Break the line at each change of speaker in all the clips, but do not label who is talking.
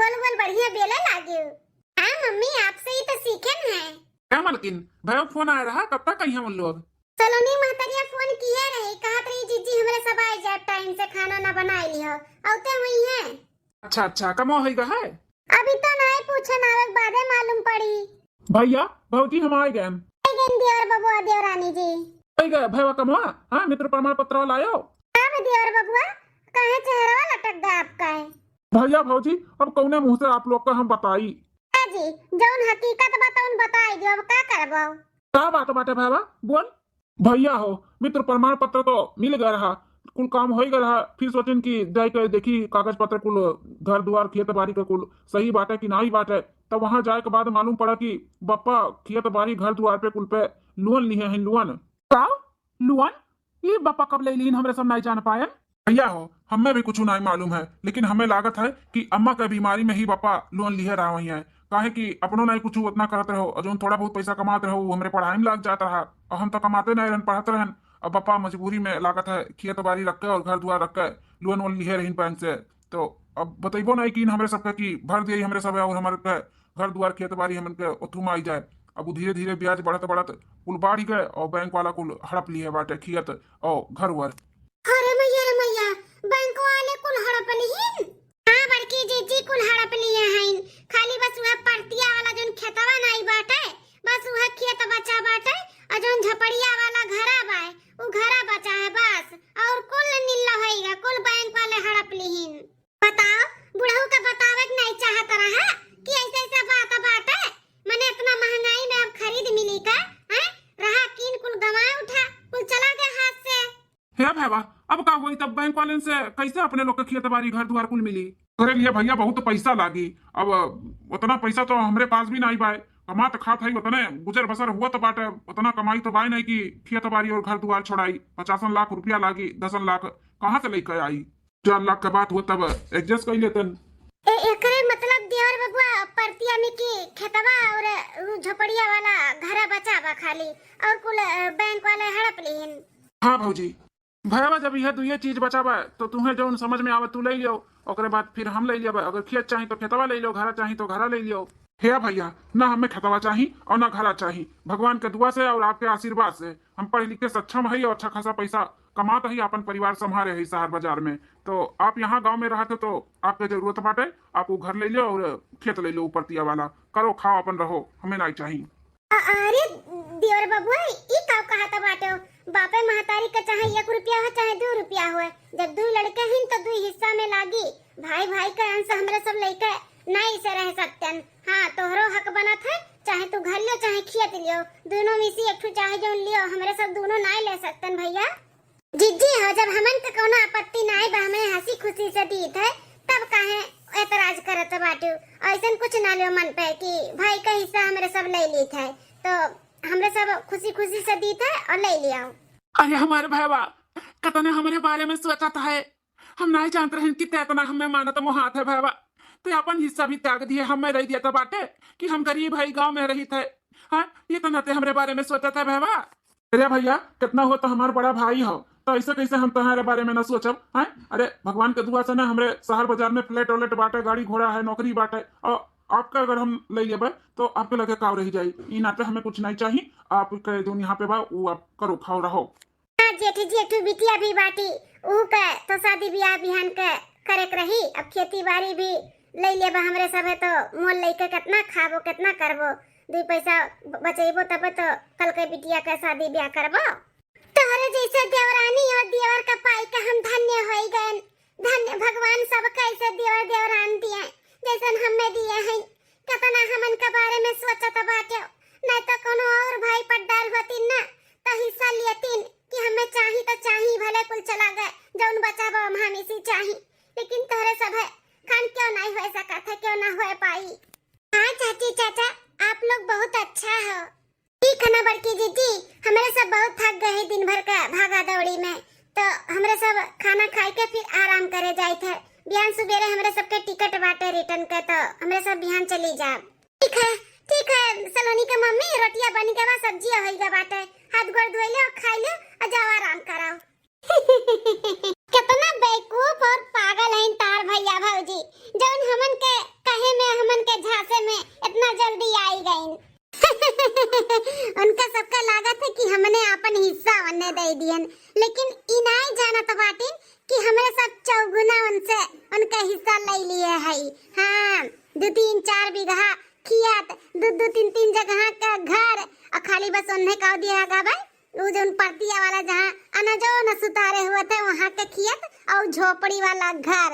गोल गोल बढ़िया बेला लागे। हाँ मम्मी आपसे ही तो सीखे है।
क्या मालकिन भाई फोन आया रहा कब तक आई हम लोग।
सलोनी महतरिया फोन किया रहे, कहा रही जीजी हमारे सब आए जाए टाइम से खाना ना बना लियो औते हुई है।
अच्छा अच्छा कमो है
अभी तो नहीं पूछन आवक बादे मालूम पड़ी।
भैया भौजी हम आए गए।
देवर बबुआ देवरानी जी
गए भैया कमवा। हाँ मित्र प्रमाण पत्र लायो।
अब देवर बबुआ कहे चेहरा लटक गया आपका है।
भैया भौजी अब कौने मुंह से आप लोग का हम बताई।
जी जौन हकीकत बताऊन बताई दियो, अब का करबो।
क्या बात बाटे भैया बोल। भैया हो मित्र प्रमाण पत्र तो मिल गया रहा, कुल काम हो गया रहा। फिर सोचन की जाए कर देखी कागज पत्र कुल घर द्वार खेत बाड़ी का कुल सही बात है कि नहीं बात है। तब वहां जाए के बाद मालूम पड़ा कि बप्पा खेत बाड़ी घर द्वार पे कुल पे लोन लिए हैं लोन। का लोन ये बप्पा कब ले लीन हमरे सब नहीं जान पाए। भैया हो हमें भी कुछ नहीं मालूम है, लेकिन हमें लागत है कि अम्मा के बीमारी में ही बप्पा लोन लिए रहा वही है। काहे कि अपनों नहीं कुछ उतना करते रहो और जो थोड़ा बहुत पैसा कमाते रहो वो हमारे पढ़ाई में लग जाता रहा और हम तो कमाते नहीं रहन पढ़ते रहन। अब पापा मजबूरी में लागत है खेत बाड़ी रख के और घर दुआर रख के लोन वोन लिए रही बैंक से। तो अब बतेबो नहीं कि हमारे सबके की भर दिए हमारे सब और हमारे के घर दुआर खेत बाड़ी हमन के उथू में आई जाए। अब वो धीरे धीरे ब्याज बढ़त बढ़त कुल बाढ़ गए और बैंक वाला कुल हड़प लिए बाटे खेत और घर वर।
अरे मैया बैंक वाले कुल हड़प लिहिन। हां बड़की जीजी कुल हड़प लिए हैं। खाली बस वह परतिया वाला जोन खेतवा नहीं बाटे, बस वह खेत बचा बाटे और जोन झपड़िया वाला घरा बाए वो घरा बचा है बस। और कुल नीला होएगा कुल बैंक वाले हड़प लिहिन। बताओ बुढ़ऊ का बतावे नहीं चाहत रहा कि ऐसे ऐसा बात बाटे। मने इतना महंगाई में अब खरीद मिली का हैं? रहा किन कुल गवा उठा कुल चला गया हाथ से।
हे भैया अब का हुई तब बैंक वाले से कैसे अपने लोग के खेत बाड़ी घर द्वार कुल मिली। तोरे लिए भैया बहुत पैसा लागी। अब उतना पैसा तो हमरे पास भी नहीं बाय, कमा तो खात है उतने गुजर बसर हुआ तो बाटे। उतना कमाई तो बाय नहीं कि खेत बाड़ी और घर द्वार छोड़ाई। 50 लाख रुपया लागी, 10 लाख कहाँ से लेकर आई। 4 लाख का बात हुआ तब एडजस्ट कर लेतन।
एकरे मतलब देवर बबुआ परतिया में की खेतवा और झोपड़िया वाला घरा बचावा खाली और कुल बैंक वाले हड़प लिहिन।
हाँ भौजी भैया जब यह दुए चीज बचावा तो तुम्हें जो समझ में आवे तू ले लियो, ओकरे बाद फिर हम ले लियो। अगर खेत चाहिए तो खेतवा ले लियो, घरा चाहिए तो घरा ले लियो। हे भैया ना हमें खेतवा चाहिए और ना घरा चाहिए। भगवान के दुआ से और आपके आशीर्वाद से हम पढ़े लिखे सक्षम है और अच्छा खासा पैसा कमाते ही अपन परिवार संभाले है शहर बाजार में। तो आप यहाँ गांव में रहते तो आपके जरूरत बाटे आप वो घर ले लो और खेत ले लो ऊपर तिया वाला करो खाओ अपन रहो, हमें नहीं चाहिए।
अरे देवर बबुआ ई का कहता बाटे बापे महतारी का चाहे 1 रुपया हो चाहे 2 रुपया हो, जब 2 लड़के हैं तो 2 हिस्सा में लागी। भाई भाई का अंश हमरे सब लेके नहीं से रह सकतन। हाँ तोहरो हक बनत है, चाहे तू घर लियो चाहे खेत लियो, दोनों में से एक चाहे जो लियो, हमरे सब दोनों नहीं ले सकतन भैया। जिज्जी हो जब हमन के कोनो आपत्ति नहीं बा हमें हंसी खुशी से दीत है तब काहे एतराज करत बाटू। ऐसन कुछ ना लियो मन पे कि भाई का हिस्सा हमरे सब ले ली थे, तो हमरे सब खुशी खुशी से दी थे और ले लिया।
अरे हमारे भैया कतने हमारे बारे में सोचा था है, हम नहीं जानते रहे कि तेतना हमें मानत मोहात है भैया। तो अपन हिस्सा भी त्याग दिए हमें रह दिया था बाटे कि हम गरीब भाई गांव में रही थे। हाँ ये तो नते हमारे बारे में सोचा था भैया। अरे भैया कितना हो तो हमारा बड़ा भाई हो तो ऐसे कैसे हम तुम्हारे बारे में ना सोचब है। अरे भगवान के दुआ से ना हमरे शहर बाजार में फ्लैट व्लेट बाटे, गाड़ी घोड़ा है, नौकरी बाटे और आपका अगर हम ले लेबे तो आपके लगे काव रह जाई। ई नाते हमें कुछ नहीं चाहिए, आप के जो यहाँ पे बा वो आप करो खाओ रहो।
हां जेठी जेठू बिटिया भी बाटी ऊ के तो शादी ब्याह बिहान के करे के रही। अब खेती बाड़ी भी ले लेबा हमरे सब है तो मोल लेके कितना खाबो कितना करबो, 2 पैसा बचेबो तब तो कल के बिटिया के शादी ब्याह करबो। तोहरे जैसे देवरानी और देवर का पाई के हम धन्य होई गए। धन्य भगवान सब कैसे देवर देवरान दिए जैसन हमें दिए हैं। कतना हमन के बारे में सोचत बाटे, नहीं तो कोनो और भाई पट्टार होती ना तो हिस्सा लेतीन कि हमें चाहिए तो चाहिए भले कुल चला गए जौन बचाबो हम इसी चाहिए। लेकिन तोहरे सब है खान क्यों नहीं हो सकत है, क्यों ना हो पाई। हाँ चाची चाचा आप लोग बहुत अच्छा हो। ठीक है ना बड़की दीदी, हमारे सब बहुत थक गए दिन भर का भागा दौड़ी में, तो हमारे सब खाना खाए के फिर आराम करे जाए थे। बिहान सुबेरे हमारे सबके टिकट बाटे रिटर्न के, तो हमारे सब बिहान चली जाए। ठीक है सलोनी के मम्मी रोटियां बन के बा सब्जी होई गा बाटे, हाथ गोड़ धोई ले और खाई ले और जाओ आराम कराओ। कितना बेवकूफ और पागल हैं तार भैया भौजी, जौन हमन के कहे में इतना जल्दी आई गई। उनका सबका लागत है कि हमने अपन हिस्सा उन्हें दे दियन, लेकिन इनाई जाना तो बाटिन कि हमारे सब चौगुना उनसे उनका हिस्सा ले लिए है। हाँ, 2-3-4 बीघा खियात, 2-2-3-3 जगह का घर, और खाली बस उन्हें कह दिया गा भाई वो जो पर्तिया वाला जहाँ अनाजो न सुतारे हुए थे वहाँ के खियत और झोपड़ी वाला घर।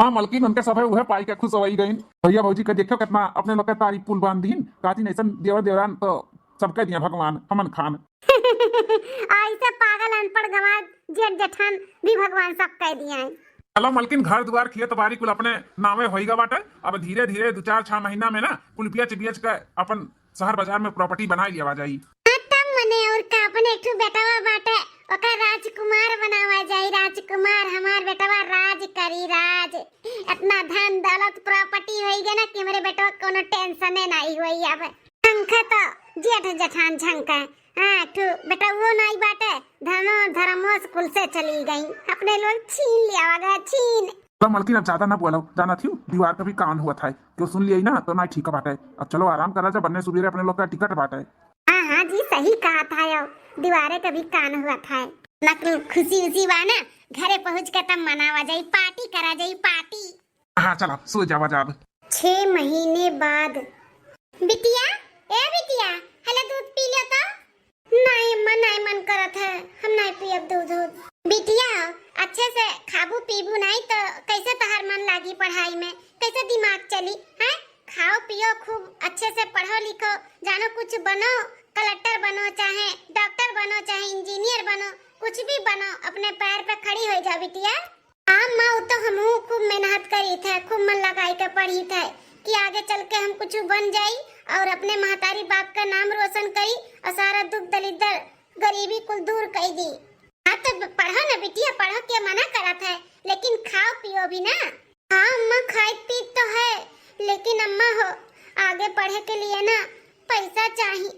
हाँ मलकिन उनके सब है वह पाई के खुश होई गई। भैया भौजी का देखो कितना अपने लोग के तारीफ पुल बांध दीन काती नैसन देवर देवरान तो सबके दिया भगवान हमन खान।
ऐसे पागल अनपढ़ गंवार जेठ जेठान भी भगवान सब कह दिए हैं।
चलो मलकिन घर द्वार खेत बाड़ी कुल अपने नामे होईगा बाटे। अब धीरे धीरे 2-4-6 महीना में ना कुल बेच के अपन शहर बाजार में प्रॉपर्टी बना लिया जाई।
मने और का अपने एक बेटावा बाटे ओका राजकुमार बनावा जाई। राजकुमार हमार बेटावा राज करी राज, इतना धन दौलत प्रॉपर्टी होई गए ना कि मेरे बेटवा कोनो टेंशन नहीं होई। अब झंका तो जेठ जेठान झंका। हां तू बेटा वो नहीं बाटे धनो धर्मो स्कूल से चली गई, अपने लोग छीन लिया गा छीन।
तो मलकिन अब ज्यादा ना बोलो, जाना थी दीवार का भी कान हुआ था क्यों सुन लिया ना तो ना ठीक बाटे। अब चलो आराम करा जा बनने सुबह अपने लोग का टिकट बाटे।
हाँ जी सही कहा था यो, दीवारे कभी कान हुआ था नकल खुशी उसी वाना घरे पहुंच के तब मनावा जाई पार्टी करा जाई पार्टी।
हाँ चलो सो जावा जाब।
6 महीने बाद बिटिया ए बिटिया हले दूध पी लियो तो। नहीं मन करत है हम नहीं पियब दूध। बिटिया अच्छे से खाबू पीबू नहीं तो कैसे तहार मन लागी पढ़ाई में, कैसे दिमाग चली है। खाओ पियो खूब अच्छे से पढ़ो लिखो, जानो कुछ बनो, कलेक्टर बनो चाहे डॉक्टर बनो चाहे इंजीनियर बनो, कुछ भी बनो, अपने पैर पे खड़ी हो जा बिटिया। हाँ माँ तो हम खूब मेहनत करी थे, खूब मन लगाई के पढ़ी थे कि आगे चल के हम कुछ बन जाई और अपने महतारी बाप का नाम रोशन करी और सारा दुख दलिदर गरीबी कुल दूर कर दी। हाँ तो पढ़ो ना बिटिया, पढ़ो क्या मना करत है, लेकिन खाओ पियो भी ना। हाँ अम्मा खाई पी तो है, लेकिन अम्मा हो आगे पढ़े के लिए ना पैसा चाहिए।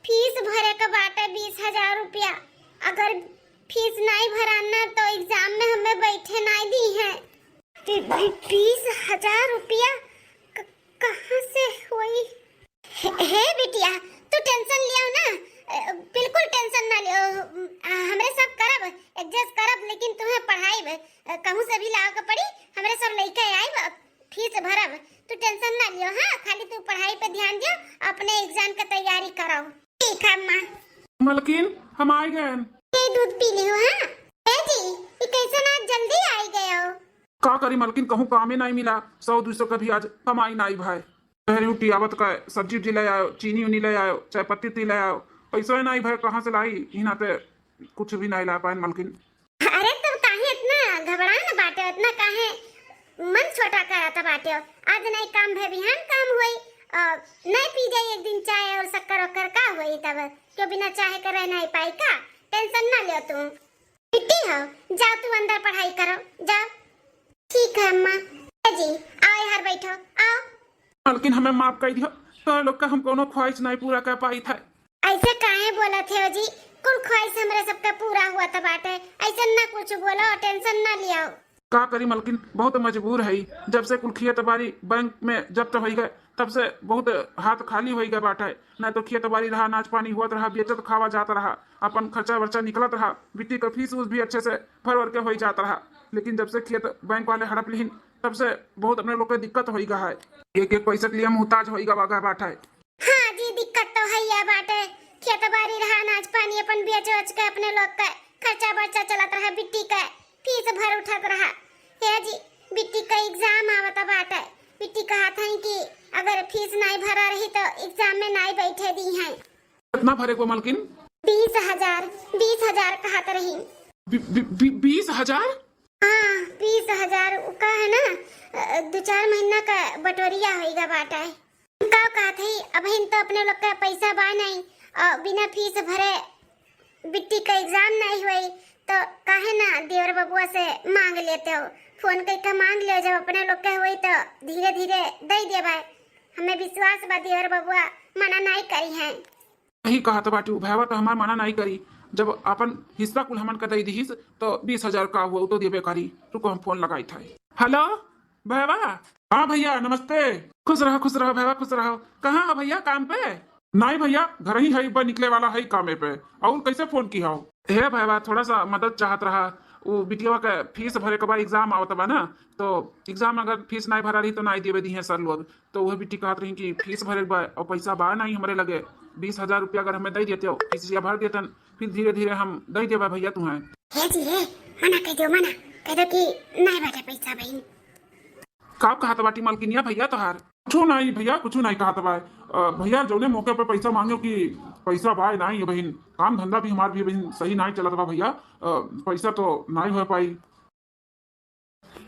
फीस भरे का बाटे 20,000 रुपया, अगर फीस नहीं भराना तो एग्जाम में हमें बैठे नहीं दी है। 20,000 रुपया कहाँ से हुई? हे बिटिया तू टेंशन लियो ना, बिल्कुल टेंशन ना लियो, हमरे सब करब एडजस्ट करब, लेकिन तुम्हें पढ़ाई कहूँ से भी लाओ के पड़ी, हमरे सब लइका आई फीस भरब, तू टेंशन ना लियो। हाँ खाली तू पढ़ाई पे ध्यान दियो, अपने एग्जाम की तैयारी करो। ठीक है माँ।
मलकिन हम आ गए।
ये दूध पी लियो। हाँ ए जी ये कैसे ना जल्दी आई गए हो?
का करी मलकिन कहूँ काम ही नहीं मिला, 100-200 का भी आज कमाई नहीं भाई। पहले आवत का सब्जी उब्जी ले आयो, चीनी उनी ले आयो, चाय पत्ती ले आयो, पैसा नहीं भाई कहाँ से लाई, यहाँ पे कुछ भी नहीं ला पाए मलकिन।
अरे तुम काहे इतना घबरा न बाटे, इतना काहे मन छोटा करता बाटे। आज नहीं काम भे बिहान काम होई, नहीं पी जाई एक दिन चाय और शक्कर वक्कर का होई, तब क्यों बिना चाय के रह नहीं पाई का? टेंशन ना लियो तुम। बिट्टी हो जाओ तू अंदर पढ़ाई करो जाओ। ठीक है अम्मा। जी आओ यार बैठो आओ।
मलकिन हमें माफ कर दियो, तो लोग का हम कोनो ख्वाहिश नहीं पूरा कर पाई था।
ऐसे काहे बोला थे जी, कुल ख्वाहिश हमरे सबका पूरा हुआ था बाटे, ऐसा ना कुछ बोलो, टेंशन ना लियो।
का करी मलकिन बहुत मजबूर है, जब से कुल खेत बाड़ी बैंक में जब्त हो गए तब से बहुत हाथ खाली हो गए बाटे। न तो खेत बाड़ी रहा, नाच पानी हुआ रहा, बेचत खावा जाता रहा, अपन खर्चा वर्चा निकलत रहा, बिट्टी का फीस भी अच्छे से भर के हो जाता रहा। लेकिन जब से खेत बैंक वाले हड़प लिहिन तब से बहुत अपने लोग को दिक्कत हो गया है, एक पैसे के लिए मुहताज हो गया बाटे।
हाँ जी दिक्कत तो है या बाटे, खेत बाड़ी रहा, नाच पानी अपन बेच के अपने लोग का खर्चा बर्चा चलत रहा, बिट्टी का फीस भर उठत रहा। हे जी बिट्टी का एग्जाम आवत बाटे, बिट्टी कहा था कि अगर फीस नहीं भरा रही तो एग्जाम में नहीं बैठे दी हैं।
कितना भरे को मलकिन?
20,000 कहत रही।
20,000?
हाँ 20,000 का है ना, 2-4 महीना का बटोरिया होगा बाटा। का कहत है अब इन तो अपने लोग का पैसा बा नहीं, और बिना फीस भरे बिट्टी का एग्जाम नहीं हुई तो काहे ना देवर बबुआ से मांग लेते हो, फोन करके मांग लियो, जब अपने लोग के हुई तो धीरे धीरे दे देबा। हमें विश्वास बा देवर बबुआ मना नहीं करी है।
यही कहा तो बाटू भैया तो हमार मना नहीं करी, जब अपन हिस्सा कुल हमन का दे दी तो 20,000 का हुआ तो देबे करी। रुको हम फोन लगाई था। हेलो भैया हाँ भैया नमस्ते। खुश रहो भैया खुश रहो। कहाँ हो भैया काम पे? नहीं भैया घर ही है, बस निकले वाला है कामे पे। और कैसे फोन किया हो? हे भैया थोड़ा सा मदद चाहत रहा। वो बिटिया का फीस भरे के बाद एग्जाम आवत बा ना, तो एग्जाम अगर फीस नहीं भरा रही तो नहीं देवे दी है सर लोग। तो वह बिटी कहत रही कि फीस भरे के बा और पैसा बा नहीं हमारे लगे। 20,000 रुपया अगर हमें दे देते हो फीस या भर देते फिर धीरे धीरे हम दे देवा भैया तुम्हें।
हे जी हे, मना कह दो कि नहीं बाटे पैसा बहन।
का कहत बाटी मलकिनिया भैया तोहार? कुछ नहीं भैया कुछ नहीं कहत बा। भैया जौने मौके पे पैसा मांगो कि पैसा बा नहीं है बहन। काम धंधा भी हमार भी बहन सही नहीं चलत बा भैया। पैसा तो नहीं हो पाई।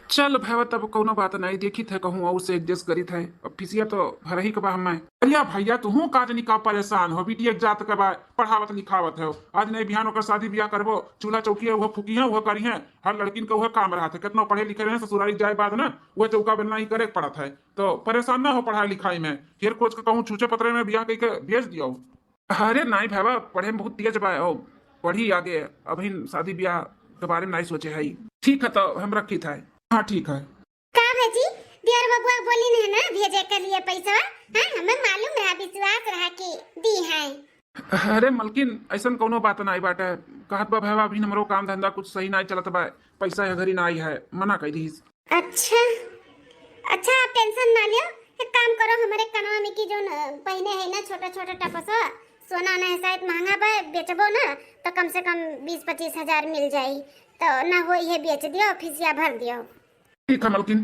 चल भैया तब कोनो बात नहीं देखी थे कहूँ और से एडजस्ट करी थे। अब फीसिया तो भर ही के बा हमें। भैया भैया तू काज निका परेशान हो बिटिया जात के बा पढ़ावत लिखावत है। आज नहीं बिहान होकर शादी ब्याह करबो चूल्हा चौकी वह फूकी है वह करी है। हर लड़किन का वह काम रहा था कितना पढ़े लिखे रहे ससुराली जाए बाद ना वह चौका बेलना ही करे पड़ा था। तो परेशान ना हो पढ़ाई लिखाई में। फिर कोच के कहूँ छूचे पत्रे में ब्याह करके भेज दियो। अरे नहीं भैया पढ़े में बहुत तेज बा पढ़ी आगे अभी शादी ब्याह के बारे में नहीं सोचे है। ठीक है तो हम रखी था। हाँ ठीक है।
का भेजी दियर बबुआ बोली नहीं ना भेजे के लिए पैसा। हां हमें मालूम रहा विश्वास रहा कि दी है।
अरे मलकिन ऐसा कोनो बात नहीं बाटे। कहत बा भैया अभी हमरो काम धंधा कुछ सही नहीं चलत बा पैसा घरी नहीं है मना कर दी।
अच्छा अच्छा आप टेंशन ना लियो। एक काम करो हमारे कनवा में की जो पहने है ना छोटा छोटा टपसा सोना ना शायद महंगा बा बेचबो ना तो कम से कम 20-25 हजार मिल जाई। तो ना हो ये बेच दियो फीसिया भर दियो।
ठीक है मलकिन।